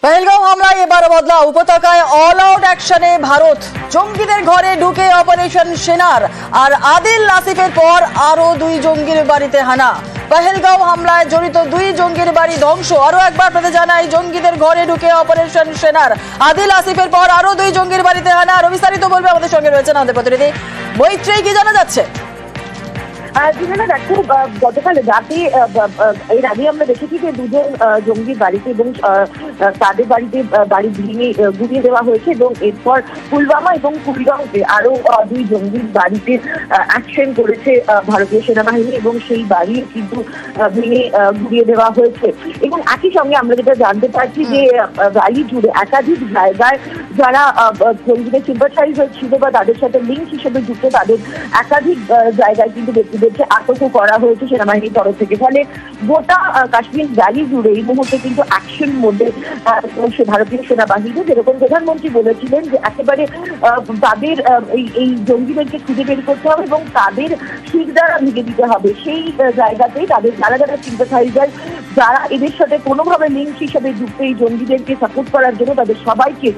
পহেলগাঁও হামলায় এবার বদলা উপত্যকায় অল আউট অ্যাকশনে ভারত। জঙ্গিদের ঘরে ঢুকে অপারেশন সেনার, আর আদিল আসিফের পর আরো 2 জঙ্গির বাড়িতে হানা। পহেলগাঁও হামলায় জড়িত 2 জঙ্গির বাড়ি ধ্বংস। আরো একবার আপনাদের জানাই, জঙ্গিদের ঘরে ঢুকে অপারেশন সেনার, আদিল আসিফের পর আরো 2 জঙ্গির বাড়িতে হানা। আর বিস্তারিত বলবে আমাদের সঙ্গে রয়েছেন আমাদের প্রতিনিধি মৈত্রেয়ী। কি জানা যাচ্ছে? দেখো, গতকাল রাতে এর আগে আমরা দেখেছি যে 2 জন জঙ্গির বাড়িতে এবং তাদের বাড়িতে বাড়ি গুড়িয়ে দেওয়া হয়েছে, এবং এরপর পুলওয়ামা এবং কুলগাঁওতে আরো 2 জঙ্গির বাড়িতে অ্যাকশন করেছে ভারতীয় সেনাবাহিনী, এবং সেই বাড়ি কিন্তু ভেঙে গুড়িয়ে দেওয়া হয়েছে। এবং একই সঙ্গে আমরা যেটা জানতে পারছি যে ভ্যালি জুড়ে একাধিক জায়গায় যারা জঙ্গিদের সিম্পাথাইজার ছিল বা তাদের সাথে লিঙ্ক হিসেবে যুক্ত, তাদের একাধিক জায়গায় কিন্তু আটক করা হয়েছে সেনাবাহিনীর তরফ থেকে। ফলে গোটা কাশ্মীর ভ্যালি জুড়ে এই মুহূর্তে কিন্তু অ্যাকশন মোডে ভারতীয় সেনাবাহিনী। যেরকম প্রধানমন্ত্রী বলেছিলেন যে একেবারে তাদের এই জঙ্গিদেরকে খুঁজে বের করতে হবে এবং তাদের শির দ্বারা ভেঙে দিতে হবে। সেই জায়গাতেই তাদের যারা সিম্পাথাইজার, যারা এদের সাথে কোনোভাবে লিঙ্ক হিসেবে যুক্ত, এই জঙ্গিদেরকে সাপোর্ট করার জন্য তাদের সবাইকে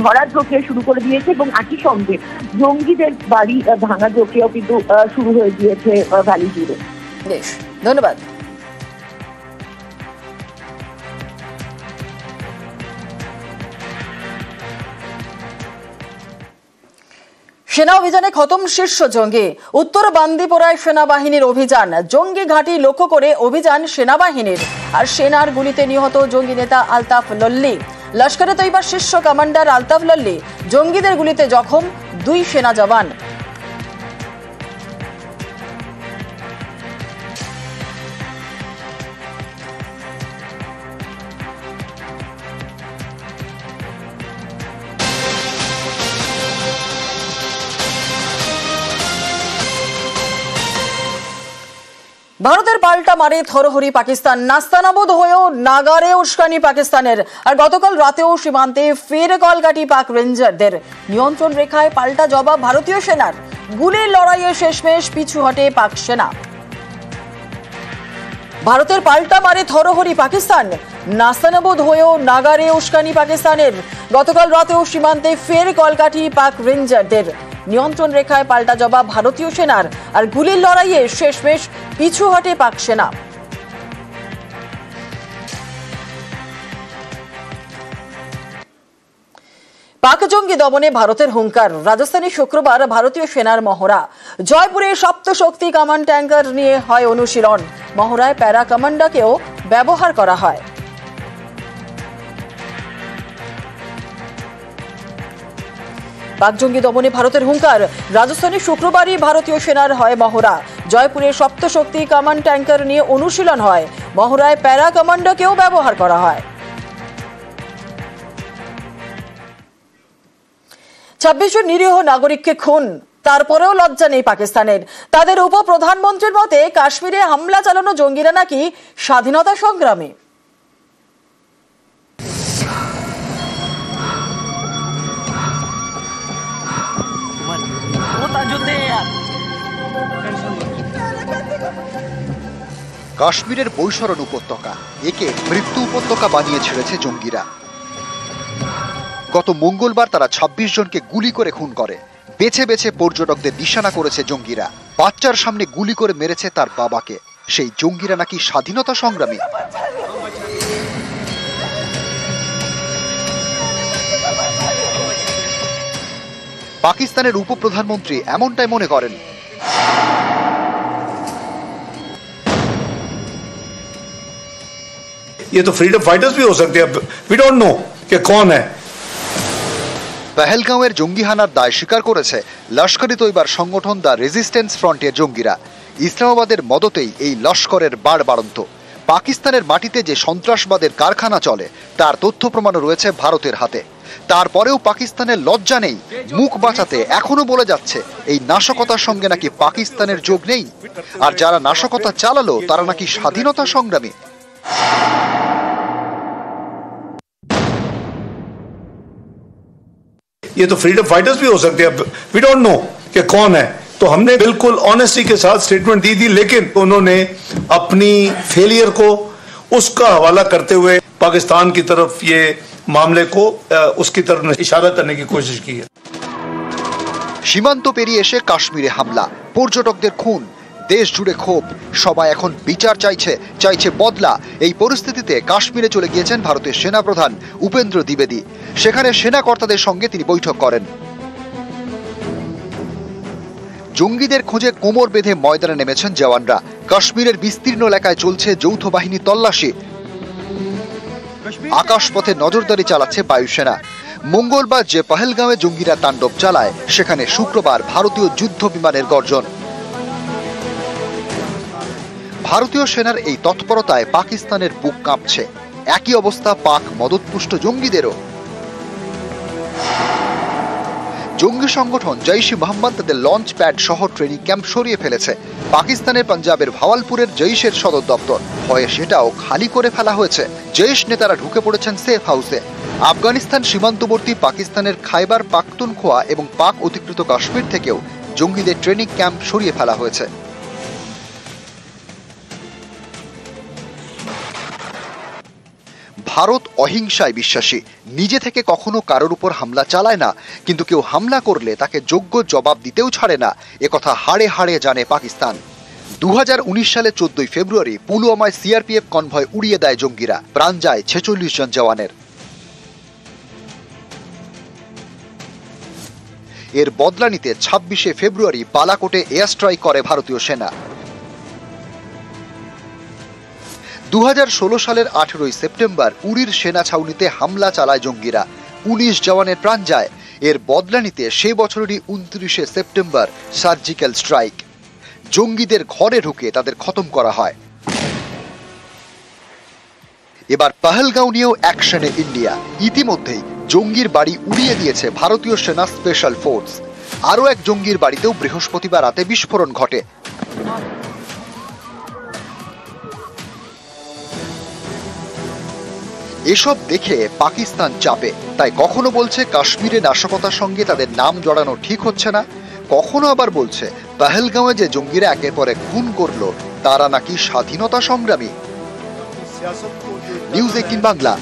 ধরার প্রক্রিয়া শুরু করে দিয়েছে, এবং একই সঙ্গে জঙ্গিদের বাড়ি ভাঙার প্রক্রিয়াও কিন্তু শুরু হয়ে গিয়েছে ভ্যালি জুড়ে। বেশ, ধন্যবাদ। সেনা অভিযানে খতম শীর্ষ জঙ্গি। উত্তর বান্দিপোরায় সেনাবাহিনীর অভিযান। জঙ্গি ঘাঁটি লক্ষ্য করে অভিযান সেনাবাহিনীর, আর সেনার গুলিতে নিহত জঙ্গি নেতা আলতাফ লল্লি। লস্করে তৈবার শীর্ষ কমান্ডার আলতাফ লল্লি জঙ্গিদের গুলিতে জখম 2 সেনা জওয়ান। ভারতের পাল্টা মারে থরহরি পাকিস্তান। নাস্তানাবুদ হয়েও নাগারে উস্কানি পাকিস্তানের। আর গতকাল রাতেও সীমান্তে ফের কলকাঠি পাক রেঞ্জারদের। নিয়ন্ত্রণ রেখায় পাল্টা জবাব ভারতীয় সেনার। গুলির লড়াইয়ে শেষমেশ পিছু হটে পাক সেনা। ভারতের পাল্টা মারে থরহরি পাকিস্তান। নাস্তানাবুদ হয়েও নাগারে উস্কানি পাকিস্তানের। গতকাল রাতেও সীমান্তে ফের কলকাঠি পাক রেঞ্জারদের। নিয়ন্ত্রণ রেখায় পাল্টা জবাব ভারতীয় সেনার, আর গুলির লড়াইয়ে শেষমেশ পিছু হটে পাক সেনা। পাক জঙ্গি দমনে ভারতের হুঙ্কার। রাজস্থানে শুক্রবার ভারতীয় সেনার মহড়া। জয়পুরে সপ্তশক্তি কামান ট্যাঙ্কার নিয়ে হয় অনুশীলন। মহড়ায় প্যারা কমান্ডাকেও ব্যবহার করা হয়। পাক জঙ্গি দমনে ভারতের হুঙ্কার। রাজস্থানে শুক্রবারই ভারতীয় সেনার হয় মহড়া। জয়পুরে সপ্তশক্তি কামান ট্যাঙ্কার নিয়ে অনুশীলন হয়। মহড়ায় প্যারা কমান্ডাকেও ব্যবহার করা হয়। 26 জন নিরীহ নাগরিককে খুন, তারপরেও লজ্জা নেই পাকিস্তানের। তাদের উপপ্রধানমন্ত্রীর মতে কাশ্মীরে হামলা চালানো জঙ্গিরা নাকি স্বাধীনতা সংগ্রামী। কাশ্মীরের বৈশরণ উপত্যকা, একে মৃত্যু উপত্যকা বানিয়ে ছেড়েছে জঙ্গিরা। গত মঙ্গলবার তারা 26 জনকে গুলি করে খুন করে। বেছে বেছে পর্যটকদের নিশানা করেছে জঙ্গিরা। বাচ্চার সামনে গুলি করে মেরেছে তার বাবাকে। সেই জঙ্গিরা নাকি স্বাধীনতা সংগ্রামী। পাকিস্তানের উপপ্রধানমন্ত্রী এমনটাই মনে করেন। ये तो फ्रीडम फाइटर्स भी हो सकते हैं, वी डोंट नो कि कौन है। পহেলগাঁওয়ের জঙ্গি হানার দায় স্বীকার করেছে লস্কর ই তৈবার সংগঠন দ্য রেজিস্ট্যান্স ফ্রন্টের জঙ্গিরা। ইসলামাবাদের মদতেই এই লস্করের বাড়বাড়ন্ত। পাকিস্তানের মাটিতে যে সন্ত্রাসবাদের কারখানা চলে তার তথ্য প্রমাণ রয়েছে ভারতের হাতে। তারপরেও পাকিস্তানের লজ্জা নেই। মুখ বাঁচাতে এখনো বলে যাচ্ছে এই নাশকতার সঙ্গে নাকি পাকিস্তানের যোগ নেই, আর যারা নাশকতা চালালো তারা নাকি স্বাধীনতা সংগ্রামী। ये तो फ्रीडम फाइटर्स भी हो सकते हैं, वी डोंट नो कि कौन है। तो हमने बिल्कुल ऑनेस्टी के साथ स्टेटमेंट दी थी, लेकिन उन्होंने अपनी फेलियर को उसका हवाला करते हुए पाकिस्तान की तरफ ये मामले को उसकी तरफ इशारा करने की कोशिश की है। সীমান্ত পেরিয়ে এসে কাশ্মীরে হামলা, পর্যটকদের খুন, দেশ জুড়ে ক্ষোভ, সবাই এখন বিচার চাইছে বদলা। এই পরিস্থিতিতে কাশ্মীরে চলে গিয়েছেন ভারতের সেনাপ্রধান উপেন্দ্র দ্বিবেদী। সেখানে সেনা কর্তাদের সঙ্গে তিনি বৈঠক করেন। জঙ্গিদের খোঁজে কোমর বেঁধে ময়দানে নেমেছেন জওয়ানরা। কাশ্মীরের বিস্তীর্ণ এলাকায় চলছে যৌথ বাহিনী তল্লাশি। আকাশপথে নজরদারি চালাচ্ছে বায়ুসেনা। মঙ্গলবার যে পহেলগাঁওয়ে জঙ্গিরা তাণ্ডব চালায়, সেখানে শুক্রবার ভারতীয় যুদ্ধ বিমানের গর্জন। ভারতীয় সেনার এই তৎপরতায় পাকিস্তানের বুক কাঁপছে। একই অবস্থা পাক মদতপুষ্ট জঙ্গিদেরও। জঙ্গি সংগঠন জৈশ ই মোহাম্মদ তাদের লঞ্চ প্যাড সহ ট্রেনিং ক্যাম্প সরিয়ে ফেলেছে। পাকিস্তানের পাঞ্জাবের ভাওয়ালপুরের জৈশের সদর দপ্তর হয়ে সেটাও খালি করে ফেলা হয়েছে। জৈশ নেতারা ঢুকে পড়েছেন সেফ হাউসে। আফগানিস্তান সীমান্তবর্তী পাকিস্তানের খাইবার পাখতুনখোয়া এবং পাক অধিকৃত কাশ্মীর থেকেও জঙ্গিদের ট্রেনিং ক্যাম্প সরিয়ে ফেলা হয়েছে। ভারত অহিংসায় বিশ্বাসী, নিজে থেকে কখনো কারোর উপর হামলা চালায় না, কিন্তু কেউ হামলা করলে তাকে যোগ্য জবাব দিতেও ছাড়ে না, একথা হাড়ে হাড়ে জানে পাকিস্তান। 2019 সালে 14 ফেব্রুয়ারি পুলওয়ামায় সিআরপিএফ কনভয় উড়িয়ে দেয় জঙ্গিরা, প্রাণ যায় 46 জন জওয়ানের। এর বদলা নিতে 26 ফেব্রুয়ারি বালাকোটে এয়ার স্ট্রাইক করে ভারতীয় সেনা। 2016 সালের 18 সেপ্টেম্বর উড়ির সেনা ছাউনিতে হামলা চালায় জঙ্গিরা, 19 জওয়ানের প্রাণ যায়। এর বদলা নিতে সে বছরেরই 29 সেপ্টেম্বর সার্জিক্যাল স্ট্রাইক। জঙ্গিদের ঘরে ঢুকে তাদের খতম করা হয়। এবার পহেলগাঁও নিয়েও অ্যাকশনে ইন্ডিয়া। ইতিমধ্যেই জঙ্গির বাড়ি উড়িয়ে দিয়েছে ভারতীয় সেনা স্পেশাল ফোর্স। আরও এক জঙ্গির বাড়িতেও বৃহস্পতিবার রাতে বিস্ফোরণ ঘটে। এসব দেখে পাকিস্তান চাপে, তাই কখনো বলছে কাশ্মীরে নাশকতার সঙ্গে তাদের নাম জড়ানো ঠিক হচ্ছে না, কখনো আবার বলছে পহেলগাঁওয়ে যে জঙ্গিরা একের পর এক খুন করলো তারা নাকি স্বাধীনতা সংগ্রামী। নিউজ 18 বাংলা।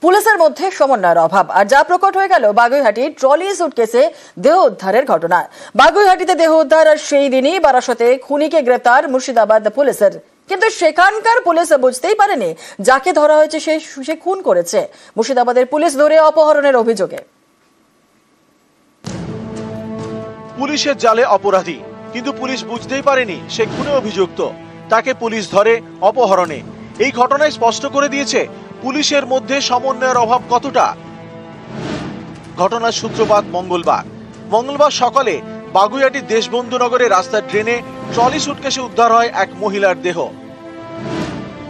পুলিশের মধ্যে সমন্বয়ের অভাব, আর যা প্রকট হয়ে গেল বাগুইহাটির ট্রলি সুটকেসে দেহ উদ্ধারের ঘটনায়। বাগুইহাটিতে দেহ উদ্ধার, আর সেই দিনই বারাসতে খুনিকে গ্রেপ্তার মুর্শিদাবাদ পুলিশের। কিন্তু সেখানকার পুলিশ বুঝতেই পারেনি যাকে ধরা হয়েছে সে খুন করেছে। মুর্শিদাবাদের পুলিশ ধরে অপহরণের অভিযোগে। পুলিশের জালে অপরাধী, কিন্তু পুলিশ বুঝতেই পারেনি সে খুনে অভিযুক্ত। তাকে পুলিশ ধরে অপহরণে। এই ঘটনায় স্পষ্ট করে দিয়েছে পুলিশের মধ্যে সমন্বয়ের অভাব কতটা। ঘটনার সূত্রপাত মঙ্গলবার সকালে বাগুইহাটির দেশবন্ধু নগরে রাস্তার ড্রেনে ট্রলি সুটকেসে উদ্ধার হয় এক মহিলার দেহ।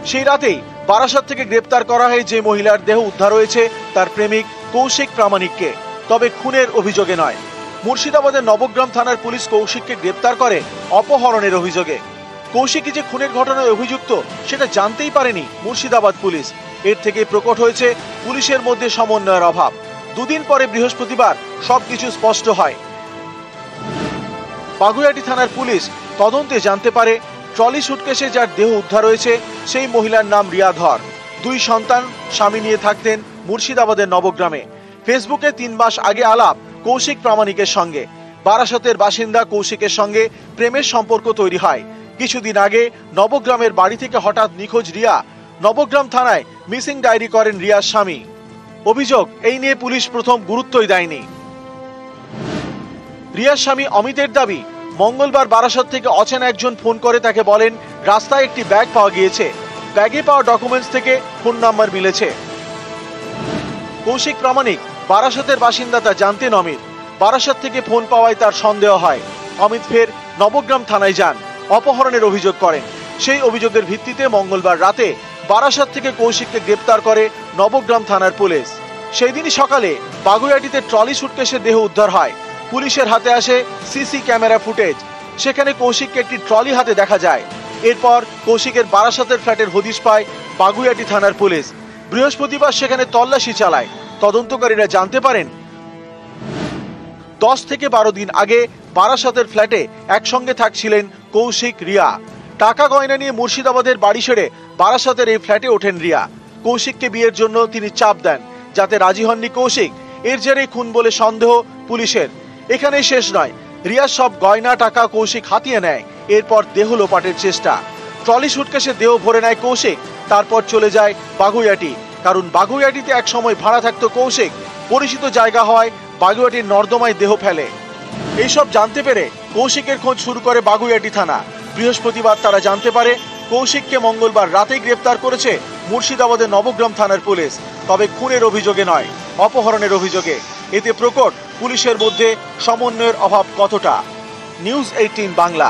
সেই রাতেই বারাসাত থেকে গ্রেপ্তার করা হয় যে মহিলার দেহ উদ্ধার হয়েছে তার প্রেমিক কৌশিক প্রামাণিককে, তবে খুনের অভিযোগে নয়। মুর্শিদাবাদের নবগ্রাম থানার পুলিশ কৌশিককে গ্রেপ্তার করে অপহরণের অভিযোগে। কৌশিকী যে খুনের ঘটনায় অভিযুক্ত সেটা জানতেই পারেনি মুর্শিদাবাদ পুলিশ। এর থেকে প্রকট হয়েছে পুলিশের মধ্যে সমন্বয়ের অভাব। দুদিন পরে বৃহস্পতিবার সবকিছু স্পষ্ট হয়। বাগুইহাটি থানার পুলিশ তদন্তে জানতে পারে ট্রলি সুটকেসে যার দেহ উদ্ধার হয়েছে সেই মহিলার নাম রিয়া ধর। 2 সন্তান, স্বামী নিয়ে থাকতেন মুর্শিদাবাদের নবগ্রামে। ফেসবুকে 3 মাস আগে আলাপ কৌশিক প্রামাণিকের সঙ্গে। বারাসতের বাসিন্দা কৌশিকের সঙ্গে প্রেমের সম্পর্ক তৈরি হয়। কিছুদিন আগে নবগ্রামের বাড়ি থেকে হঠাৎ নিখোঁজ রিয়া। নবগ্রাম থানায় মিসিং ডায়েরি করেন রিয়ার স্বামী। অভিযোগ, এই নিয়ে পুলিশ প্রথম গুরুত্বই দেয়নি। রিয়ার স্বামী অমিতের দাবি, মঙ্গলবার বারাসত থেকে অচেনা একজন ফোন করে তাকে বলেন রাস্তায় একটি ব্যাগ পাওয়া গিয়েছে। ব্যাগে পাওয়া ডকুমেন্টস থেকে ফোন নাম্বার মিলেছে। কৌশিক প্রামাণিক বারাসতের বাসিন্দা তা জানতেন অমিত। বারাসত থেকে ফোন পাওয়ায় তার সন্দেহ হয়। অমিত ফের নবগ্রাম থানায় যান, অপহরণের অভিযোগ করেন। সেই অভিযোগের ভিত্তিতে মঙ্গলবার রাতে বারাসত থেকে কৌশিককে গ্রেপ্তার করে নবগ্রাম থানার পুলিশ। সেই দিনই সকালে বাগুইহাটিতে ট্রলি সুটকেসে দেহ উদ্ধার হয়। পুলিশের হাতে আসে সিসি ক্যামেরা ফুটেজ। সেখানে কৌশিককে একটি ট্রলি হাতে দেখা যায়। এরপর কৌশিকের বারাসতের ফ্ল্যাটের হদিশ পায় বাগুইহাটি থানার পুলিশ। বৃহস্পতিবার সেখানে তল্লাশি চালায়। তদন্তকারীরা জানতে পারেন 10 থেকে 12 দিন আগে বারাসতের ফ্ল্যাটে একসঙ্গে থাকছিলেন কৌশিক, রিয়া। টাকা গয়না নিয়ে মুর্শিদাবাদের বাড়ি ছেড়ে বারাসাতের এই ফ্ল্যাটে ওঠেন রিয়া। কৌশিককে বিয়ের জন্য তিনি চাপ দেন, যাতে রাজি হননি কৌশিক। এর জেরেই খুন বলে সন্দেহ পুলিশের। এখানেই শেষ নয়, রিয়ার সব গয়না টাকা কৌশিক হাতিয়ে নেয়। এরপর দেহ লোপাটের চেষ্টা। ট্রলি সুটকেসে দেহ ভরে নেয় কৌশিক, তারপর চলে যায় বাগুইআটি। কারণ বাগুইআটিতে এক সময় ভাড়া থাকতো কৌশিক। পরিচিত জায়গা হয় বাগুইআটির নর্দমায় দেহ ফেলে। এইসব জানতে পেরে কৌশিকের খোঁজ শুরু করে বাগুইআটি থানা। বৃহস্পতিবার তারা জানতে পারে কৌশিককে মঙ্গলবার রাতেই গ্রেপ্তার করেছে মুর্শিদাবাদের নবগ্রাম থানার পুলিশ। তবে খুনের অভিযোগে নয়, অপহরণের অভিযোগে। এতে প্রকট পুলিশের মধ্যে সমন্বয়ের অভাব কতটা। নিউজ 18 বাংলা।